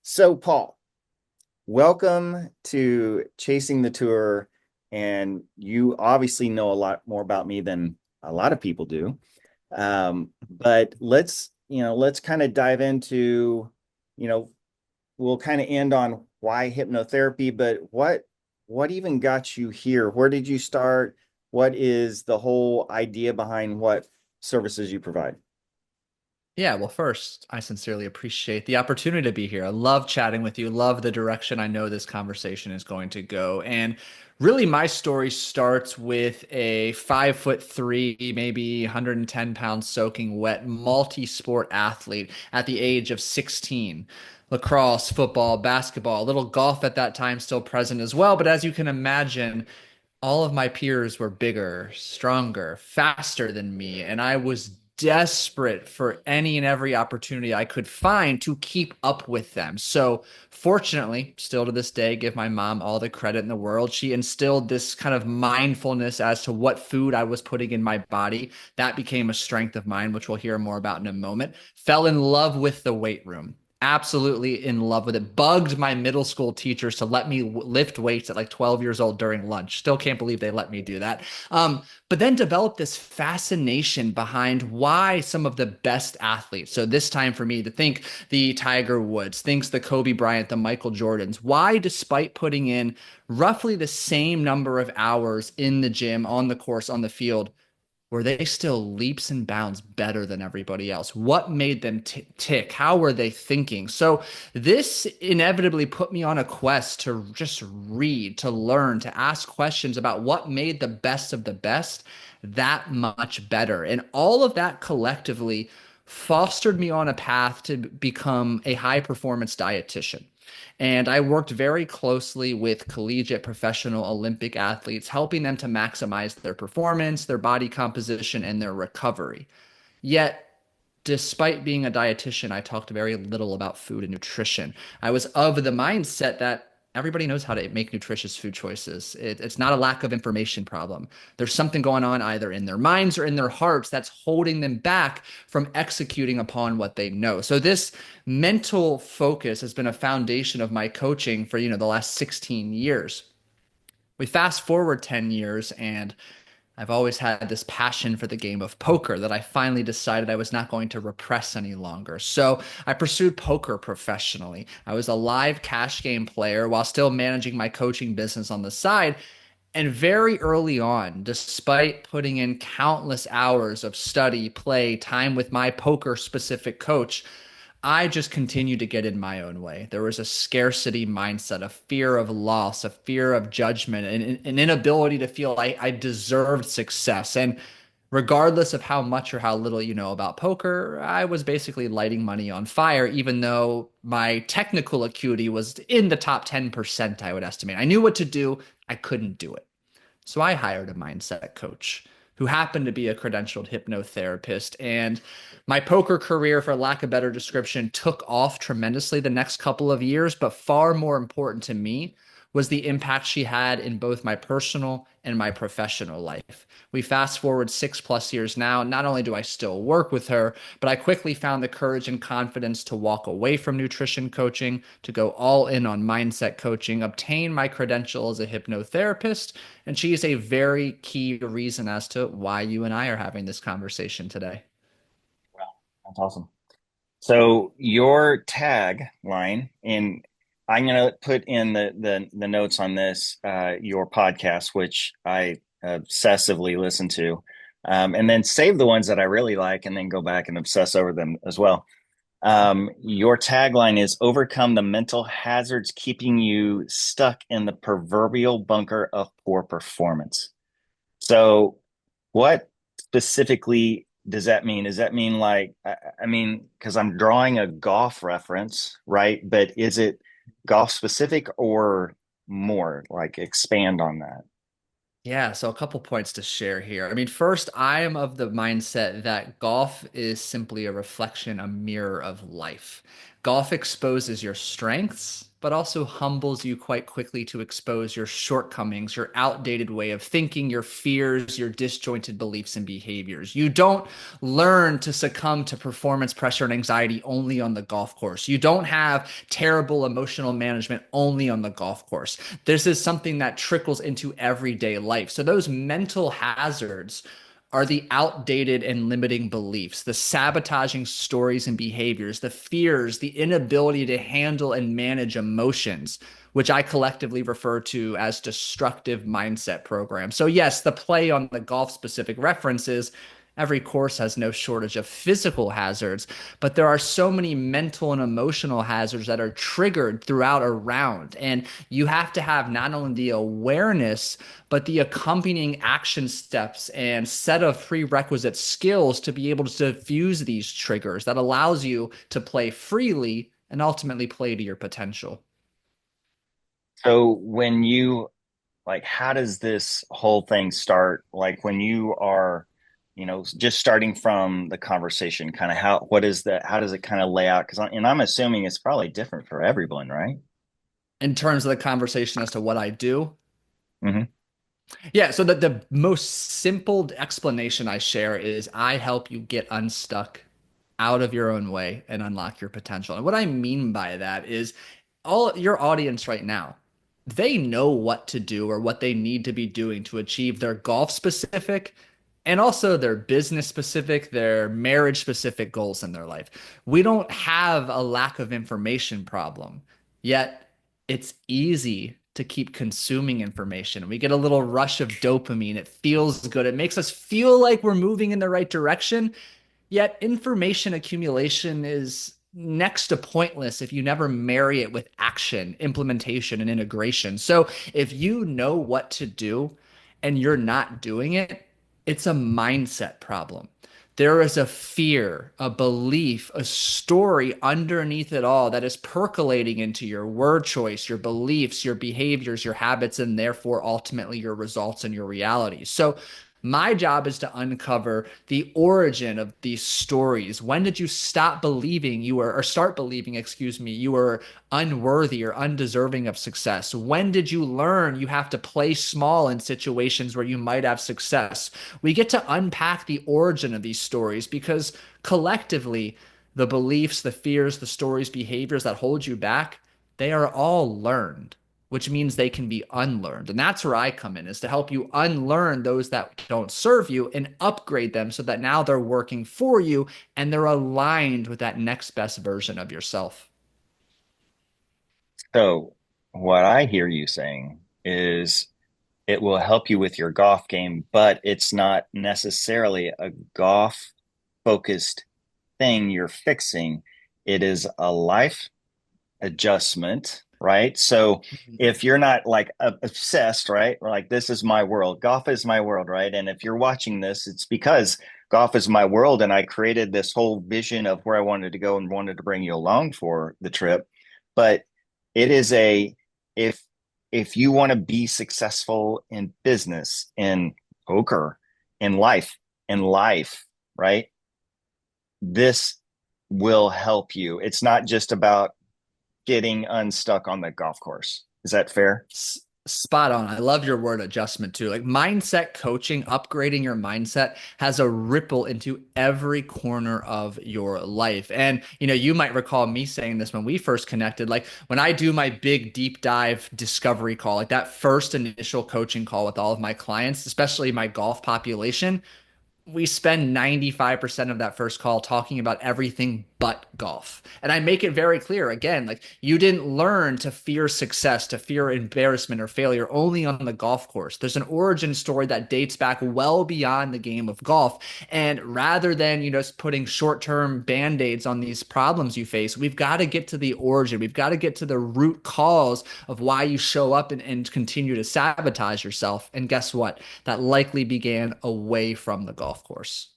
So, Paul, welcome to Chasing the Tour. And you obviously know a lot more about me than a lot of people do. But let's kind of dive into, you know, we'll kind of end on why hypnotherapy, but what even got you here? Where did you start? What is the whole idea behind what services you provide? Yeah, well, first, I sincerely appreciate the opportunity to be here. I love chatting with you, love the direction I know this conversation is going to go. And really, my story starts with a 5'3", maybe 110 pounds soaking wet multi-sport athlete at the age of 16. Lacrosse, football, basketball, a little golf at that time still present as well. But as you can imagine, all of my peers were bigger, stronger, faster than me, and I was desperate for any and every opportunity I could find to keep up with them. So, fortunately, still to this day, give my mom all the credit in the world. She instilled this kind of mindfulness as to what food I was putting in my body. That became a strength of mine, which we'll hear more about in a moment. Fell in love with the weight room, absolutely in love with it. Bugged my middle school teachers to let me lift weights at like 12 years old during lunch. Still can't believe they let me do that. But then developed this fascination behind why some of the best athletes. So this time for me to think the Tiger Woods, thinks the Kobe Bryant, the Michael Jordans, why despite putting in roughly the same number of hours in the gym, on the course, on the field, were they still leaps and bounds better than everybody else? What made them tick? How were they thinking? So, this inevitably put me on a quest to just read, to learn, to ask questions about what made the best of the best that much better. And all of that collectively fostered me on a path to become a high performance dietitian. And I worked very closely with collegiate professional Olympic athletes, helping them to maximize their performance, their body composition, and their recovery. Yet, despite being a dietitian, I talked very little about food and nutrition. I was of the mindset that everybody knows how to make nutritious food choices. It's not a lack of information problem. There's something going on either in their minds or in their hearts that's holding them back from executing upon what they know. So this mental focus has been a foundation of my coaching for, the last 16 years. We fast forward 10 years and I've always had this passion for the game of poker that I finally decided I was not going to repress any longer. So I pursued poker professionally. I was a live cash game player while still managing my coaching business on the side. And very early on, despite putting in countless hours of study, play, time with my poker specific coach, I just continued to get in my own way. There was a scarcity mindset, a fear of loss, a fear of judgment, an inability to feel I deserved success. And regardless of how much or how little you know about poker, I was basically lighting money on fire, even though my technical acuity was in the top 10%, I would estimate. I knew what to do, I couldn't do it. So I hired a mindset coach who happened to be a credentialed hypnotherapist. And my poker career, for lack of a better description, took off tremendously the next couple of years. But far more important to me was the impact she had in both my personal and my professional life. We fast forward 6+ years now. Not only do I still work with her, but I quickly found the courage and confidence to walk away from nutrition coaching, to go all in on mindset coaching, obtain my credential as a hypnotherapist, and she is a very key reason as to why you and I are having this conversation today. Wow, that's awesome. So your tag line, and I'm gonna put in the notes on this, your podcast, which I obsessively listen to, and then save the ones that I really like, and then go back and obsess over them as well. Your tagline is overcome the mental hazards keeping you stuck in the proverbial bunker of poor performance. So, what specifically does that mean? Does that mean like, I mean, because I'm drawing a golf reference, right? But is it golf specific or more? Like, expand on that. Yeah, so a couple points to share here. I mean, first, I am of the mindset that golf is simply a reflection, a mirror of life. Golf exposes your strengths, but also humbles you quite quickly to expose your shortcomings, your outdated way of thinking, your fears, your disjointed beliefs and behaviors. You don't learn to succumb to performance pressure and anxiety only on the golf course. You don't have terrible emotional management only on the golf course. This is something that trickles into everyday life. So those mental hazards are the outdated and limiting beliefs, the sabotaging stories and behaviors, the fears, the inability to handle and manage emotions, which I collectively refer to as destructive mindset programs. So, yes, the play on the golf specific references. Every course has no shortage of physical hazards, but there are so many mental and emotional hazards that are triggered throughout a round. And you have to have not only the awareness, but the accompanying action steps and set of prerequisite skills to be able to diffuse these triggers that allows you to play freely and ultimately play to your potential. So when you like, how does this whole thing start? Like when you are, just starting from the conversation, kind of what is that? How does it kind of lay out? And I'm assuming it's probably different for everyone, right? In terms of the conversation as to what I do, Hmm. yeah, so the most simple explanation I share is I help you get unstuck out of your own way and unlock your potential. And what I mean by that is all your audience right now, they know what to do or what they need to be doing to achieve their golf specific and also their business specific, their marriage specific goals in their life. We don't have a lack of information problem. Yet it's easy to keep consuming information. We get a little rush of dopamine. It feels good. It makes us feel like we're moving in the right direction. Yet information accumulation is next to pointless if you never marry it with action, implementation, and integration. So if you know what to do and you're not doing it, it's a mindset problem. There is a fear, a belief, a story underneath it all that is percolating into your word choice, your beliefs, your behaviors, your habits, and therefore ultimately your results and your reality. So my job is to uncover the origin of these stories. When did you stop believing you were, or start believing, excuse me, you were unworthy or undeserving of success? When did you learn you have to play small in situations where you might have success? We get to unpack the origin of these stories because collectively, the beliefs, the fears, the stories, behaviors that hold you back, they are all learned, which means they can be unlearned. And that's where I come in, is to help you unlearn those that don't serve you and upgrade them so that now they're working for you and they're aligned with that next best version of yourself. So what I hear you saying is it will help you with your golf game, but it's not necessarily a golf focused thing you're fixing. It is a life adjustment, right? So if you're not like obsessed, right? Like this is my world, golf is my world, right? And if you're watching this, it's because golf is my world and I created this whole vision of where I wanted to go and wanted to bring you along for the trip. But it is a if if you want to be successful in business, in poker, in life, right? This will help you. It's not just about getting unstuck on the golf course. Is that fair? Spot on. I love your word adjustment too. Like mindset coaching, upgrading your mindset has a ripple into every corner of your life. And, you might recall me saying this when we first connected. Like when I do my big deep dive discovery call, like that first initial coaching call with all of my clients, especially my golf population, we spend 95% of that first call talking about everything but golf. And I make it very clear again, like you didn't learn to fear success, to fear embarrassment or failure only on the golf course. There's an origin story that dates back well beyond the game of golf. And rather than, putting short-term band-aids on these problems you face, we've got to get to the origin. We've got to get to the root cause of why you show up and continue to sabotage yourself. And guess what? That likely began away from the golf course.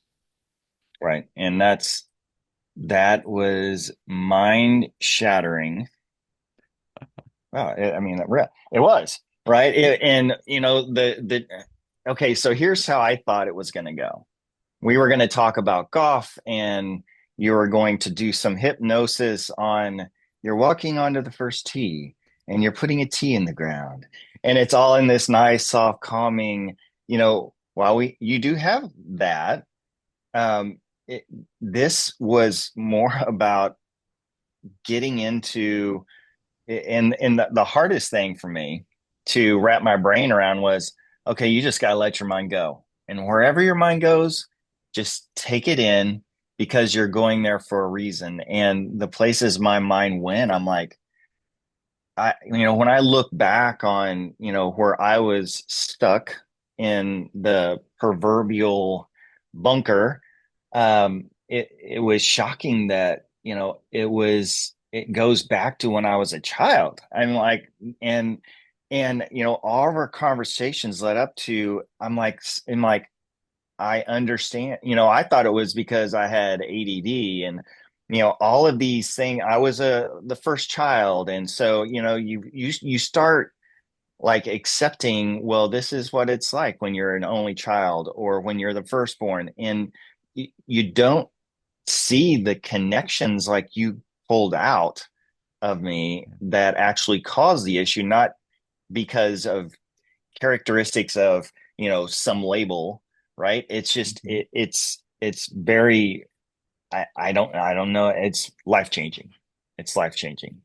Right. And that was mind shattering. Wow. I mean, it was right. And okay. So here's how I thought it was going to go. We were going to talk about golf and you're going to do some hypnosis on, you're walking onto the first tee and you're putting a tee in the ground. And it's all in this nice, soft, calming, while you do have that, um, it, this was more about getting into, and the hardest thing for me to wrap my brain around was, okay, you just got to let your mind go. And wherever your mind goes, just take it in because you're going there for a reason. And the places my mind went, I'm like, when I look back on, where I was stuck in the proverbial bunker, it was shocking that, it goes back to when I was a child. I'm like, all of our conversations led up to, I'm like, I understand. I thought it was because I had ADD and all of these things. I was the first child, and so you start like accepting. Well, this is what it's like when you're an only child or when you're the firstborn, and you don't see the connections like you pulled out of me that actually caused the issue, not because of characteristics of some label, right? It's just it's very, I don't know, it's life changing. It's life changing.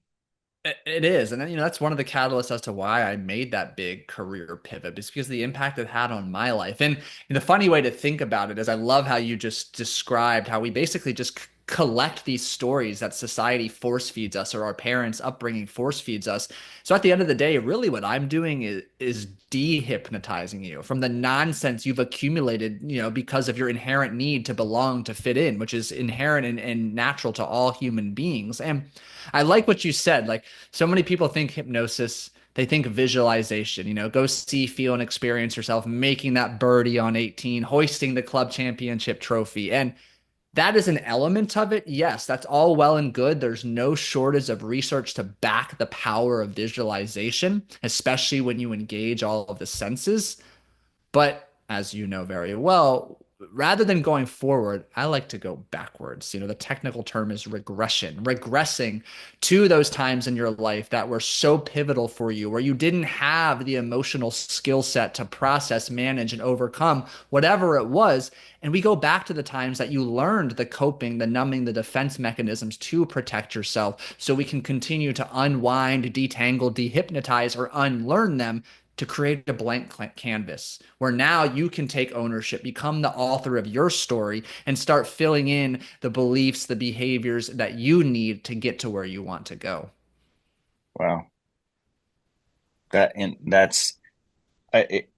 It is. And then, that's one of the catalysts as to why I made that big career pivot, is because the impact it had on my life. And the funny way to think about it is I love how you just described how we basically just collect these stories that society force feeds us, or our parents' upbringing force feeds us. So at the end of the day, really what I'm doing is dehypnotizing you from the nonsense you've accumulated, because of your inherent need to belong, to fit in, which is inherent and natural to all human beings. And I like what you said. Like, so many people think hypnosis, they think visualization, go see, feel, and experience yourself making that birdie on 18, hoisting the club championship trophy. And that is an element of it. Yes, that's all well and good. There's no shortage of research to back the power of visualization, especially when you engage all of the senses. But as you know very well, rather than going forward, I like to go backwards. The technical term is regression, regressing to those times in your life that were so pivotal for you, where you didn't have the emotional skill set to process, manage, and overcome whatever it was. And we go back to the times that you learned the coping, the numbing, the defense mechanisms to protect yourself, so we can continue to unwind, detangle, dehypnotize, or unlearn them to create a blank canvas where now you can take ownership, become the author of your story, and start filling in the beliefs, the behaviors that you need to get to where you want to go. Wow. That's it,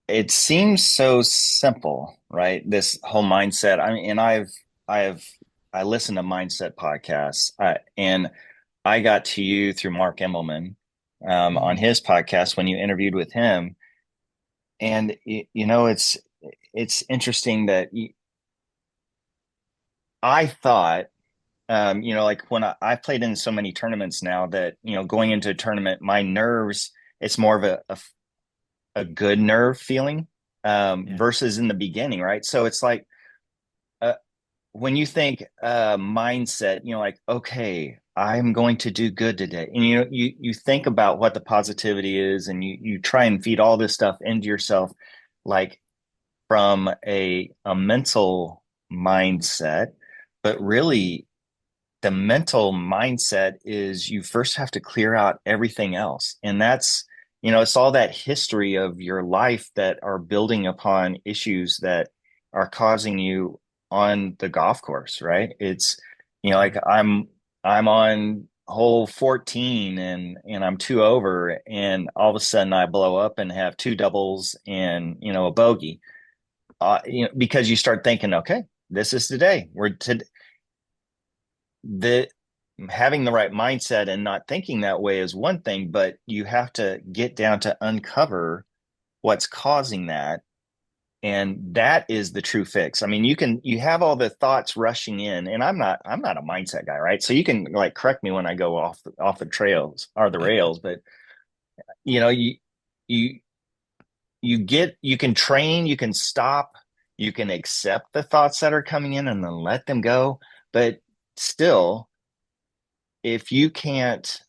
it seems so simple, right? This whole mindset. I mean, and I've I listen to mindset podcasts, and I got to you through Mark Immelman, on Mm-hmm. his podcast when you interviewed with him. And it's interesting that I thought, like when I played in so many tournaments now that, going into a tournament, my nerves, it's more of a good nerve feeling, Yeah. versus in the beginning, right? So it's like, uh, when you think mindset, like, okay, I'm going to do good today. And you think about what the positivity is, and you try and feed all this stuff into yourself, like from a mental mindset. But really, the mental mindset is you first have to clear out everything else. And that's, it's all that history of your life that are building upon issues that are causing you on the golf course, right? It's, like I'm on hole 14 and I'm two over, and all of a sudden I blow up and have two doubles and, a bogey. Because you start thinking, okay, this is today. The Having the right mindset and not thinking that way is one thing, but you have to get down to uncover what's causing that. And that is the true fix. I mean, you have all the thoughts rushing in, and I'm not a mindset guy, right? So you can like correct me when I go off the trails or the rails, but you know, you you you can train, you can stop, you can accept the thoughts that are coming in and then let them go. But still, if you can't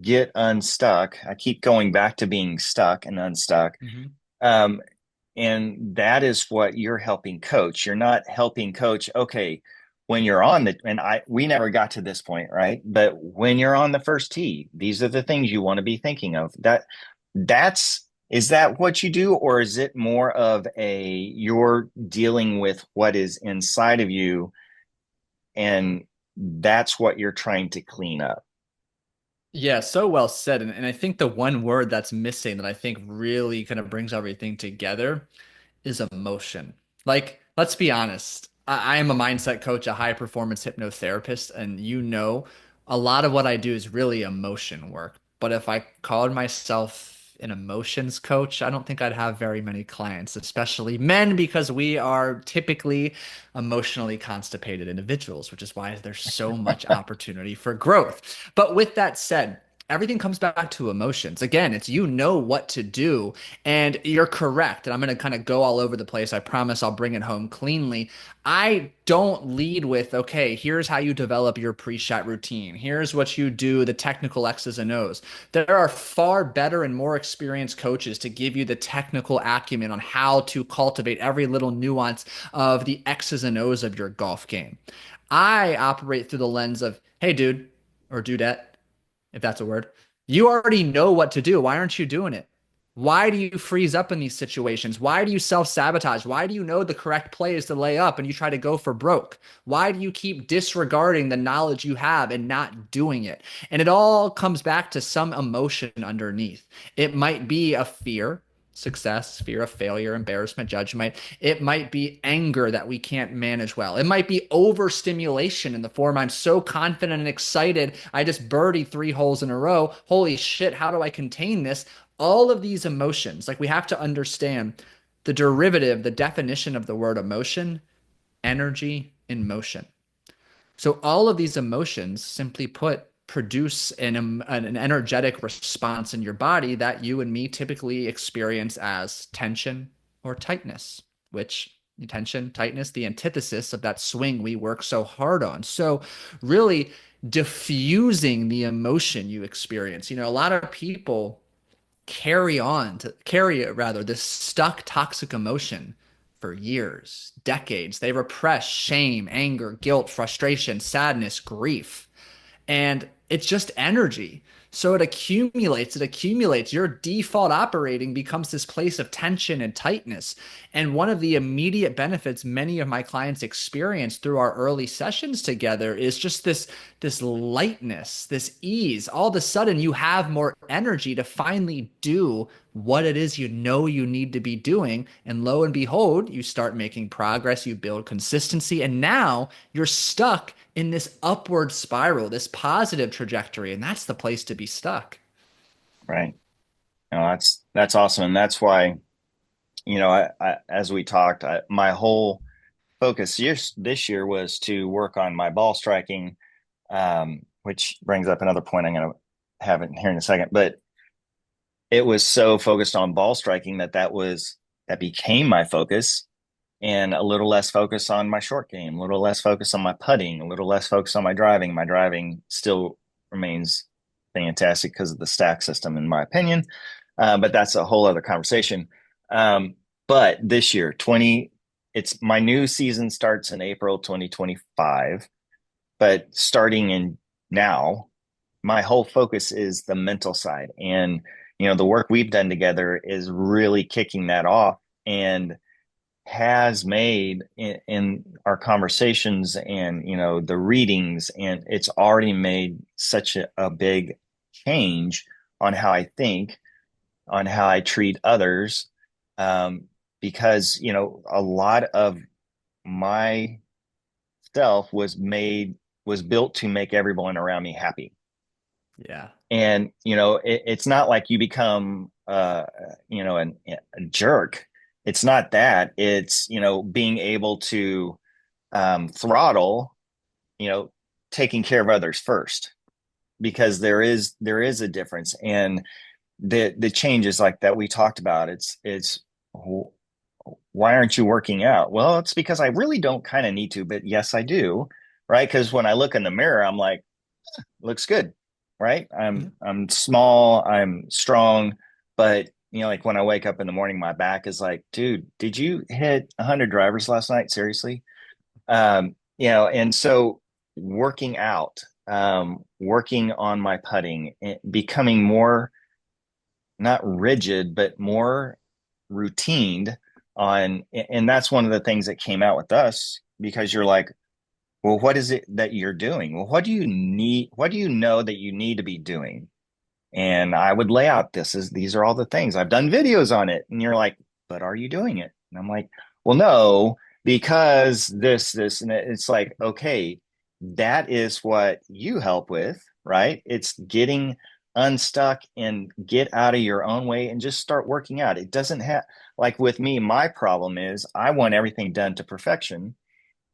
get unstuck, I keep going back to being stuck and unstuck. Mhm. Um, and that is what you're helping coach. You're not helping coach, okay, when you're on the, and we never got to this point, right? But when you're on the first tee, these are the things you want to be thinking of. Is that what you do? Or is it more of you're dealing with what is inside of you and that's what you're trying to clean up? Yeah, so well said. And I think the one word that's missing that I think really kind of brings everything together is emotion. Like, let's be honest. I am a mindset coach, a high performance hypnotherapist, and a lot of what I do is really emotion work. But if I called myself an emotions coach, I don't think I'd have very many clients, especially men, because we are typically emotionally constipated individuals, which is why there's so much opportunity for growth. But with that said, everything comes back to emotions. Again, it's what to do. And you're correct. And I'm going to kind of go all over the place. I promise I'll bring it home cleanly. I don't lead with, okay, here's how you develop your pre-shot routine. Here's what you do, the technical X's and O's. There are far better and more experienced coaches to give you the technical acumen on how to cultivate every little nuance of the X's and O's of your golf game. I operate through the lens of, hey, dude or dudette, if that's a word. You already know what to do. Why aren't you doing it? Why do you freeze up in these situations? Why do you self sabotage? Why do you know the correct play is to lay up and you try to go for broke? Why do you keep disregarding the knowledge you have and not doing it? And it all comes back to some emotion underneath. It might be a fear, success, fear of failure, embarrassment, judgment. It might be anger that we can't manage well. It might be overstimulation in the form I'm so confident and excited. I just birdied 3 holes in a row. Holy shit, how do I contain this? All of these emotions, like we have to understand the derivative, the definition of the word emotion, energy in motion. So all of these emotions, simply put, produce an energetic response in your body that you and me typically experience as tension or tightness, which tension, tightness, the antithesis of that swing we work so hard on. So really diffusing the emotion you experience. A lot of people carry it rather this stuck toxic emotion for years, decades. They repress shame, anger, guilt, frustration, sadness, grief, and it's just energy. So it accumulates. Your default operating becomes this place of tension and tightness. And one of the immediate benefits many of my clients experience through our early sessions together is just this lightness, this ease. All of a sudden you have more energy to finally do what it is you need to be doing. And lo and behold, you start making progress, you build consistency, and now you're stuck in this upward spiral, this positive trajectory, and that's the place to be stuck. Right. No, that's awesome. And that's why, as we talked, my whole focus this year was to work on my ball striking, which brings up another point I'm going to have it here in a second. But it was so focused on ball striking that became my focus, and a little less focus on my short game, a little less focus on my putting, a little less focus on my driving. My driving still remains fantastic because of the stack system, in my opinion. But that's a whole other conversation. But this year, it's my new season starts in April 2025. But starting in now, my whole focus is the mental side. And, the work we've done together is really kicking that off and has made in our conversations and, the readings, and it's already made such a big change on how I think, on how I treat others. Um, because, a lot of my self was built to make everyone around me happy. Yeah. And, it's not like you become, a jerk. It's not that. It's, being able to throttle, you know, taking care of others first, because there is a difference. And the changes like that we talked about, it's why aren't you working out? Well, it's because I really don't kind of need to, but yes, I do. right? Because when I look in the mirror, I'm like, looks good, right? Yeah. I'm small, I'm strong, but like when I wake up in the morning, my back is like, dude, did you hit 100 drivers last night? Seriously? And so working out, working on my putting, becoming more not rigid, but more routined and that's one of the things that came out with us because you're like, well, what is it that you're doing? Well, what do you need? What do you know that you need to be doing? And I would lay out these are all the things I've done videos on it. And you're like, but are you doing it? And I'm like, well, no, because this, and it's like, okay, that is what you help with, right? It's getting unstuck and get out of your own way and just start working out. It doesn't have, like with me, my problem is I want everything done to perfection.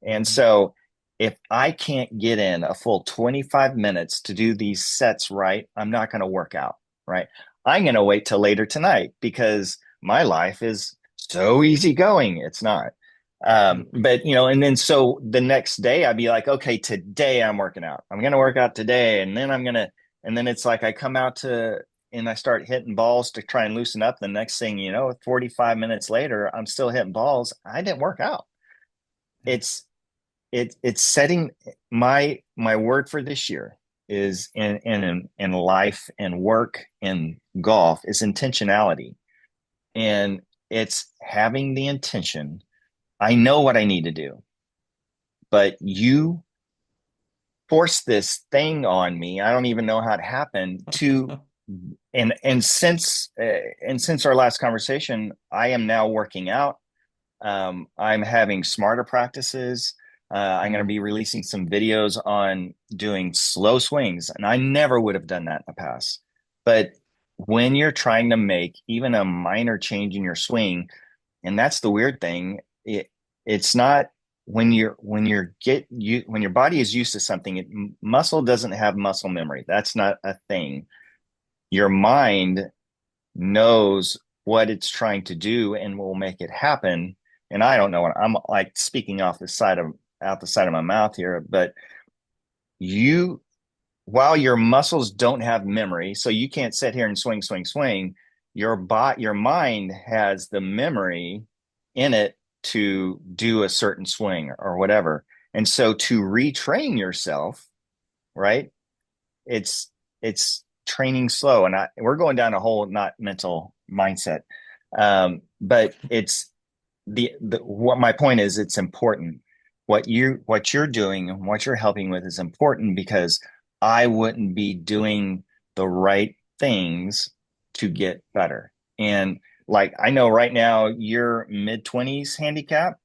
And so if I can't get in a full 25 minutes to do these sets right, I'm not going to work out, right? I'm going to wait till later tonight because my life is so easygoing. It's not. But and then so the next day I'd be like, okay, today I'm working out. I'm going to work out today. And then it's like I come out and I start hitting balls to try and loosen up. The next thing 45 minutes later, I'm still hitting balls. I didn't work out. It's it's setting my word for this year is in life and work and golf is intentionality, and it's having the intention. I know what I need to do, but you force this thing on me. I don't even know how it happened to and since our last conversation, I am now working out. I'm having smarter practices. I'm going to be releasing some videos on doing slow swings, and I never would have done that in the past. But when you're trying to make even a minor change in your swing, and that's the weird thing, it's not when your body is used to something. Muscle doesn't have muscle memory. That's not a thing. Your mind knows what it's trying to do and will make it happen. And I don't know what I'm like speaking out the side of my mouth here, but you while your muscles don't have memory, so you can't sit here and swing, swing, swing, your mind has the memory in it to do a certain swing or whatever. And so to retrain yourself, right? It's training slow, and we're going down a whole not mental mindset, but it's the what my point is. It's important what you're doing and what you're helping with is important because I wouldn't be doing the right things to get better. And like I know right now you're mid 20s handicap.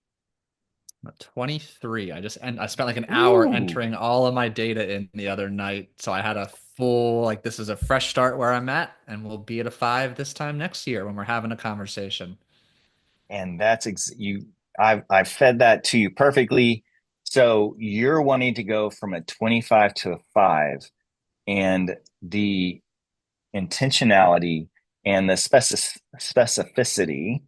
23. I spent like an hour Ooh. entering all of my data in the other night. So I had a full, like, this is a fresh start where I'm at, and we'll be at a 5 this time next year when we're having a conversation. And you I've fed that to you perfectly. So you're wanting to go from a 25 to a 5, and the intentionality and the specificity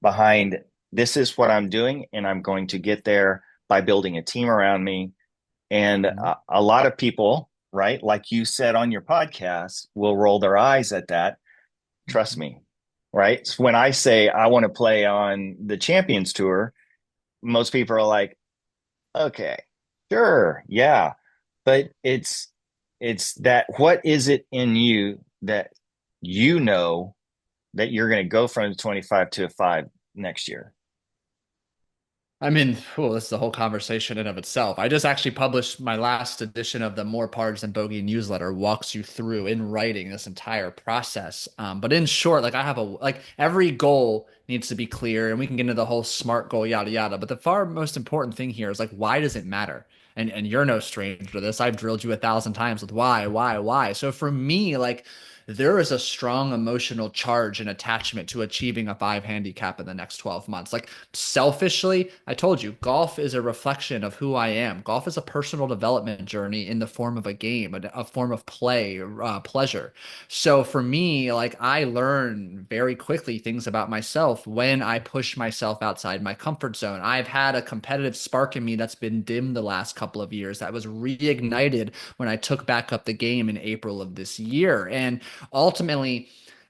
behind this is what I'm doing, and I'm going to get there by building a team around me. And Mhm. a lot of people, right, like you said on your podcast, will roll their eyes at that. Trust Mhm. me, right? So when I say I want to play on the Champions Tour, most people are like, okay, sure, yeah. But it's that what is it in you that you know that you're going to go from a 25 to a 5 next year? I mean, oh, this is a whole conversation in of itself. I just actually published my last edition of the More Parts Than Bogey newsletter, walks you through in writing this entire process. But in short, like I have like every goal needs to be clear, and we can get into the whole SMART goal, yada yada. But the far most important thing here is like, why does it matter? And you're no stranger to this. I've drilled you 1,000 times with why. So for me, like there is a strong emotional charge and attachment to achieving a 5 handicap in the next 12 months. Like selfishly, I told you, golf is a reflection of who I am. Golf is a personal development journey in the form of a game, a form of play, pleasure. So for me, like I learn very quickly things about myself when I push myself outside my comfort zone. I've had a competitive spark in me that's been dimmed the last couple of years that was reignited when I took back up the game in April of this year. And ultimately,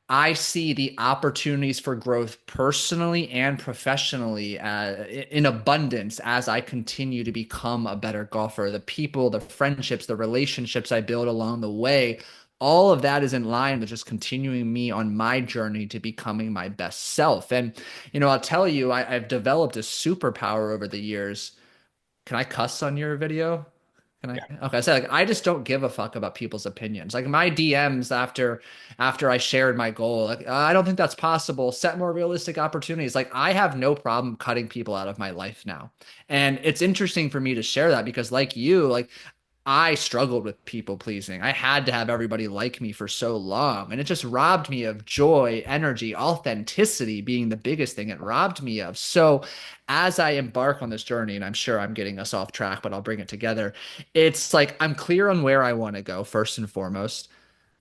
I see the opportunities for growth personally and professionally in abundance as I continue to become a better golfer. The people, the friendships, the relationships I build along the way, all of that is in line with just continuing me on my journey to becoming my best self. And, I'll tell you, I've developed a superpower over the years. Can I cuss on your video? Can I? Yeah. Okay, I said like I just don't give a fuck about people's opinions. Like my DMs after I shared my goal, like I don't think that's possible. Set more realistic opportunities. Like I have no problem cutting people out of my life now. And it's interesting for me to share that because like you, like I struggled with people pleasing. I had to have everybody like me for so long, and it just robbed me of joy, energy, authenticity being the biggest thing it robbed me of. So, as I embark on this journey, and I'm sure I'm getting us off track, but I'll bring it together, it's like I'm clear on where I want to go first and foremost.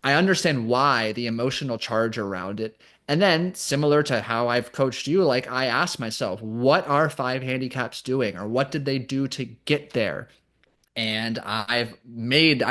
I understand why, the emotional charge around it. And then, similar to how I've coached you, like I ask myself, what are 5 handicaps doing, or what did they do to get there? And I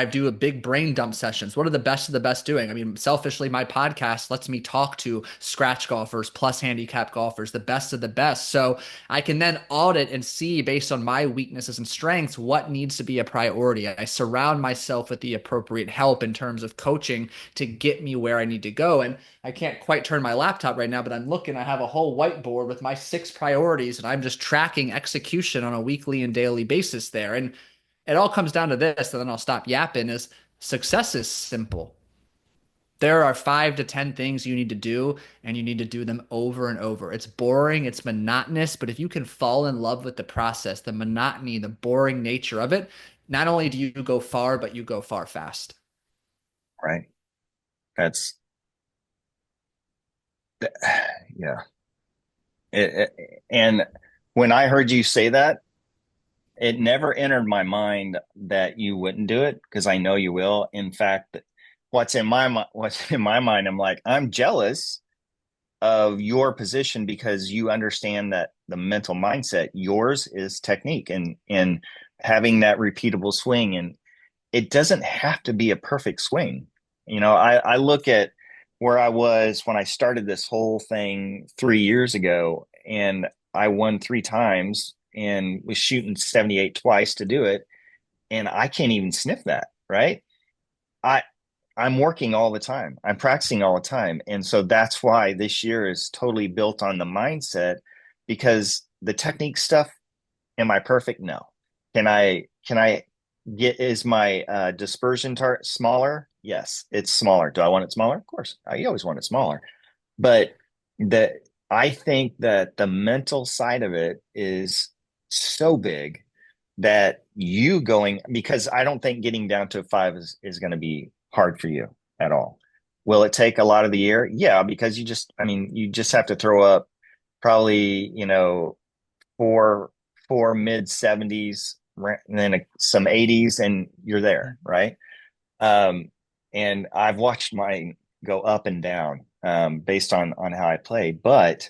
do a big brain dump sessions. What are the best of the best doing? I mean, selfishly, my podcast lets me talk to scratch golfers plus handicap golfers, the best of the best. So I can then audit and see based on my weaknesses and strengths what needs to be a priority. I surround myself with the appropriate help in terms of coaching to get me where I need to go. And I can't quite turn my laptop right now, but I'm looking, I have a whole whiteboard with my 6 priorities, and I'm just tracking execution on a weekly and daily basis there. And it all comes down to this, and then I'll stop yapping, is success is simple. There are 5 to 10 things you need to do, and you need to do them over and over. It's boring, it's monotonous, but if you can fall in love with the process, the monotony, the boring nature of it, not only do you go far, but you go far fast. Right. That's yeah. And when I heard you say that, it never entered my mind that you wouldn't do it because I know you will. In fact, what's in my mind, I'm like, I'm jealous of your position because you understand that the mental mindset, yours is technique and having that repeatable swing. And it doesn't have to be a perfect swing. I look at where I was when I started this whole thing 3 years ago, and I won 3 times and was shooting 78 twice to do it. And I can't even sniff that, right? I I'm working all the time. I'm practicing all the time. And so that's why this year is totally built on the mindset because the technique stuff, am I perfect? No. Can I get is my dispersion smaller? Yes, it's smaller. Do I want it smaller? Of course. I always want it smaller. But the I think that the mental side of it is so big that you going because I don't think getting down to 5 is going to be hard for you at all. Will it take a lot of the year? Yeah, because you just have to throw up probably, four mid 70s and then some 80s and you're there, right? Um, and I've watched mine go up and down based on how I play, but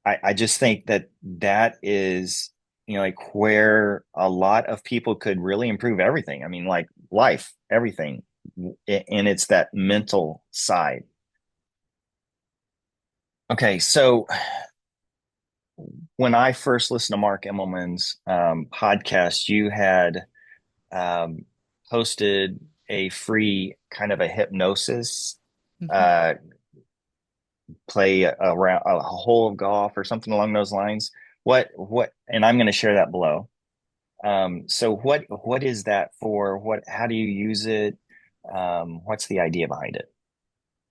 I just think that is like where a lot of people could really improve everything. I mean, like life, everything, and it's that mental side. Okay, so when I first listened to Mark Immelman's podcast, you had um, hosted a free kind of a hypnosis Mhm. uh, play around a hole of golf or something along those lines. What? And I'm going to share that below. So what is that for? How do you use it? What's the idea behind it?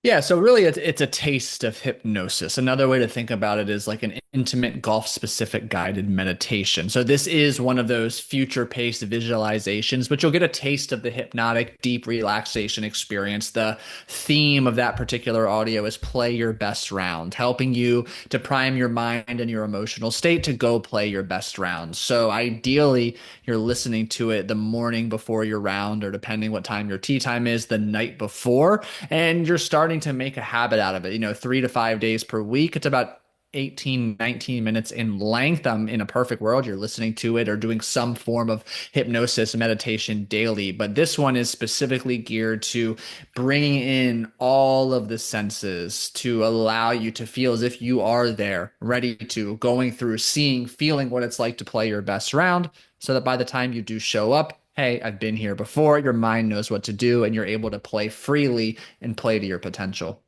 Yeah, so really it's a taste of hypnosis. Another way to think about it is like an intimate golf specific guided meditation. So this is one of those future paced visualizations, but you'll get a taste of the hypnotic deep relaxation experience. The theme of that particular audio is play your best round, helping you to prime your mind and your emotional state to go play your best round. So ideally, you're listening to it the morning before your round, or depending what time your tee time is, the night before, and you're starting to make a habit out of it. 3 to 5 days per week. It's about 18, 19 minutes in length. In a perfect world, you're listening to it or doing some form of hypnosis meditation daily. But this one is specifically geared to bringing in all of the senses to allow you to feel as if you are there, ready to, going through, seeing, feeling what it's like to play your best round, so that by the time you do show up, hey, I've been here before, your mind knows what to do, and you're able to play freely and play to your potential.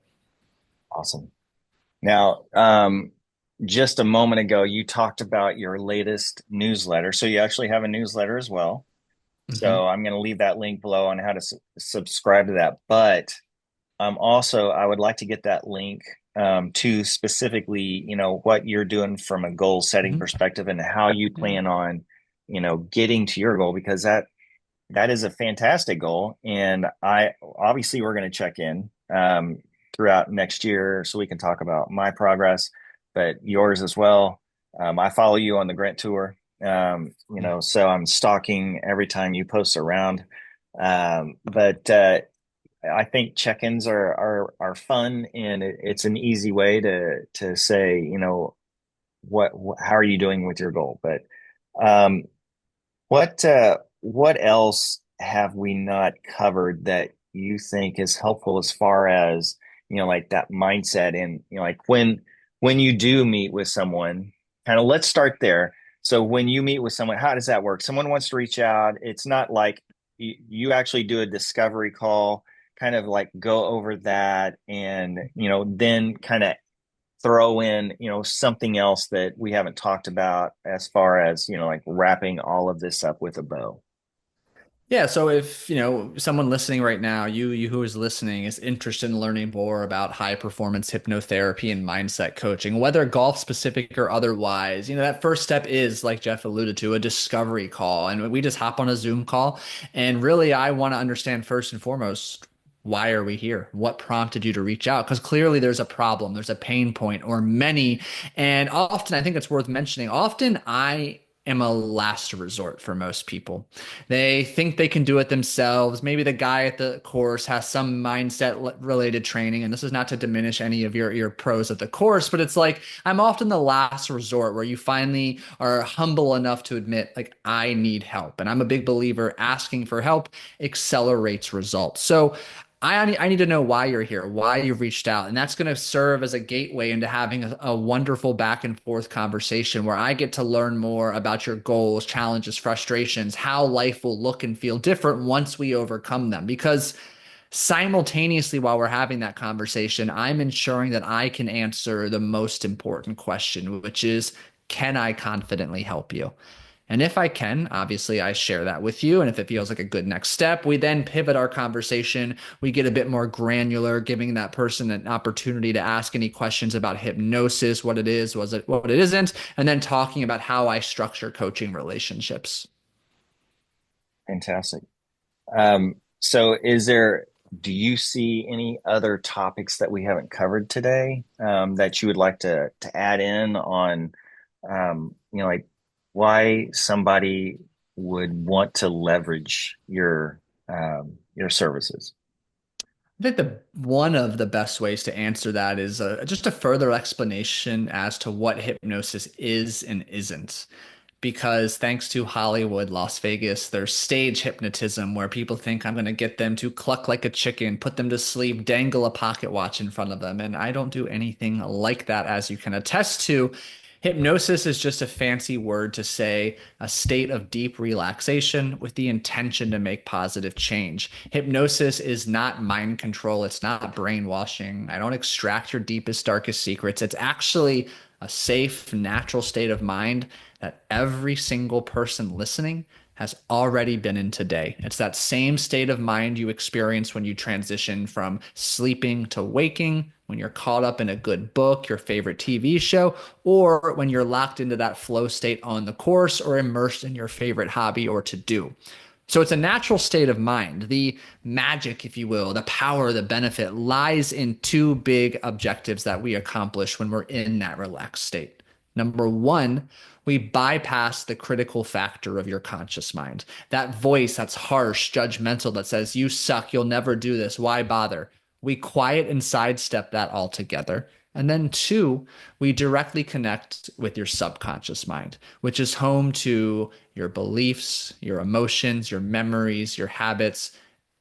Awesome. Now, just a moment ago, you talked about your latest newsletter. So you actually have a newsletter as well. Mhm. So I'm going to leave that link below on how to subscribe to that. But also, I would like to get that link to specifically, what you're doing from a goal setting Mhm. perspective and how you Yeah. plan on, getting to your goal, because that is a fantastic goal. And I obviously we're going to check in throughout next year so we can talk about my progress, but yours as well. I follow you on the Grant Tour, so I'm stalking every time you post around. But I think check-ins are fun, and it's an easy way to say, how are you doing with your goal? But um, what else have we not covered that you think is helpful as far as, like that mindset, and, like when you do meet with someone, kind of let's start there. So when you meet with someone, how does that work? Someone wants to reach out. It's not like you actually do a discovery call, kind of like go over that, and, then kind of throw in, something else that we haven't talked about as far as, like wrapping all of this up with a bow. Yeah, so if, someone listening right now, you who is listening is interested in learning more about high performance hypnotherapy and mindset coaching, whether golf specific or otherwise, that first step is, like Jeff alluded to, a discovery call. And we just hop on a Zoom call. And really, I want to understand first and foremost, why are we here? What prompted you to reach out? Because clearly there's a problem, there's a pain point or many. And often, I think it's worth mentioning, often I am a last resort for most people. They think they can do it themselves. Maybe the guy at the course has some mindset related training. And this is not to diminish any of your pros at the course, but it's like I'm often the last resort where you finally are humble enough to admit, like, I need help. And I'm a big believer asking for help accelerates results. So I need to know why you're here, why you've reached out. And that's going to serve as a gateway into having a wonderful back and forth conversation where I get to learn more about your goals, challenges, frustrations, how life will look and feel different once we overcome them. Because simultaneously, while we're having that conversation, I'm ensuring that I can answer the most important question, which is, can I confidently help you? And if I can, obviously I share that with you. And if it feels like a good next step, we then pivot our conversation. We get a bit more granular, giving that person an opportunity to ask any questions about hypnosis, what it is, was it what it isn't, and then talking about how I structure coaching relationships. Fantastic. So do you see any other topics that we haven't covered today, that you would like to add in on, like why somebody would want to leverage your services? I think the one of the best ways to answer that is just a further explanation as to what hypnosis is and isn't. Because thanks to Hollywood, Las Vegas, there's stage hypnotism where people think I'm going to get them to cluck like a chicken, put them to sleep, dangle a pocket watch in front of them. And I don't do anything like that, as you can attest to. Hypnosis is just a fancy word to say a state of deep relaxation with the intention to make positive change. Hypnosis is not mind control. It's not brainwashing. I don't extract your deepest, darkest secrets. It's actually a safe, natural state of mind that every single person listening has already been in today. It's that same state of mind you experience when you transition from sleeping to waking, when you're caught up in a good book, your favorite TV show, or when you're locked into that flow state on the course or immersed in your favorite hobby or to do. So it's a natural state of mind. The magic, if you will, the power, the benefit lies in two big objectives that we accomplish when we're in that relaxed state. Number one, we bypass the critical factor of your conscious mind. That voice that's harsh, judgmental, that says, you suck, you'll never do this, why bother? We quiet and sidestep that altogether. And then two, we directly connect with your subconscious mind, which is home to your beliefs, your emotions, your memories, your habits.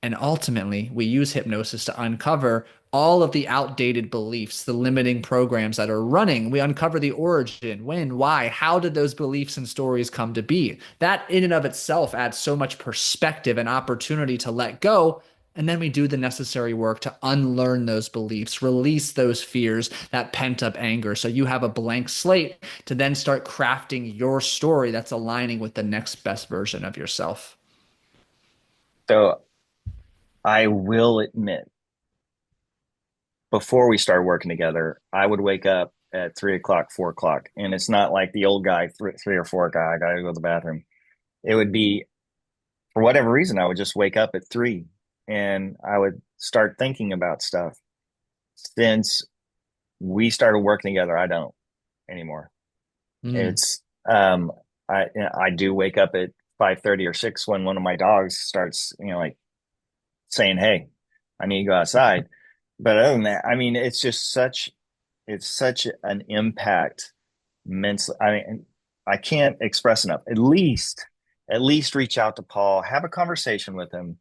And ultimately, we use hypnosis to uncover all of the outdated beliefs, the limiting programs that are running. We uncover the origin, when, why, how did those beliefs and stories come to be? That in and of itself adds so much perspective and opportunity to let go. And then we do the necessary work to unlearn those beliefs, release those fears, that pent up anger. So you have a blank slate to then start crafting your story that's aligning with the next best version of yourself. So I will admit, before we started working together, I would wake up at 3 o'clock, 4 o'clock, and it's not like the old guy, 3 or 4 guy. I got to go to the bathroom. It would be, for whatever reason, I would just wake up at 3 and I would start thinking about stuff. Since we started working together, I don't anymore. Mm. It's I do wake up at 5:30 or 6 when one of my dogs starts, like saying, "Hey, I need to go outside." But other than that, I mean, it's such an impact mentally. I mean, I can't express enough. At least reach out to Paul, have a conversation with him.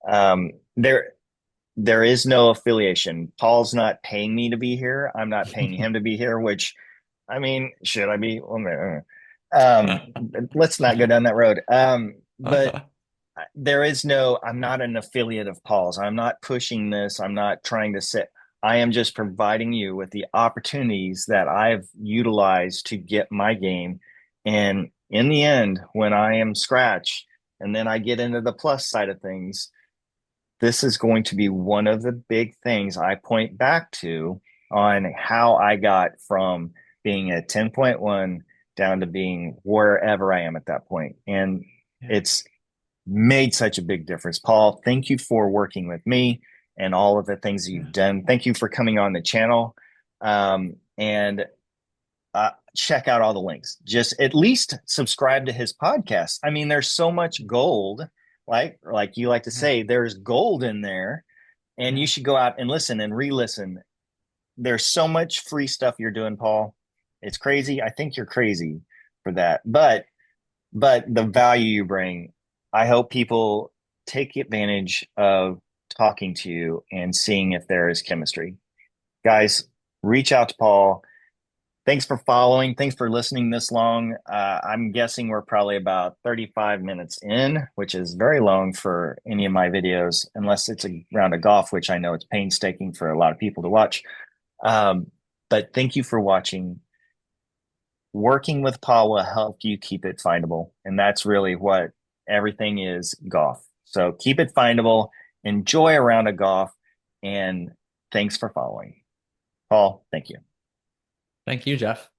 Um, there there is no affiliation. Paul's not paying me to be here. I'm not paying him to be here, which, I mean, should I be? Um, let's not go down that road. But there is no, I'm not an affiliate of Paul's. I'm not pushing this. I'm not trying to sit. I am just providing you with the opportunities that I've utilized to get my game. And in the end, when I am scratch and then I get into the plus side of things, this is going to be one of the big things I point back to on how I got from being at 10.1 down to being wherever I am at that point. And Yeah. it's made such a big difference. Paul, thank you for working with me and all of the things that you've done. Thank you for coming on the channel. And check out all the links. Just at least subscribe to his podcast. I mean, there's so much gold, like you like to Yeah. say, there's gold in there, and Yeah. you should go out and listen and re-listen. There's so much free stuff you're doing, Paul. It's crazy. I think you're crazy for that, but the value you bring, I hope people take advantage of talking to you and seeing if there is chemistry. Guys, reach out to Paul. Thanks for following. Thanks for listening this long. I'm guessing we're probably about 35 minutes in, which is very long for any of my videos, unless it's a round of golf, which I know it's painstaking for a lot of people to watch. But thank you for watching. Working with Paul will help you keep it findable. And that's really what everything is golf. So keep it findable, enjoy a round of golf, and thanks for following. Paul, thank you. Thank you, Jeff.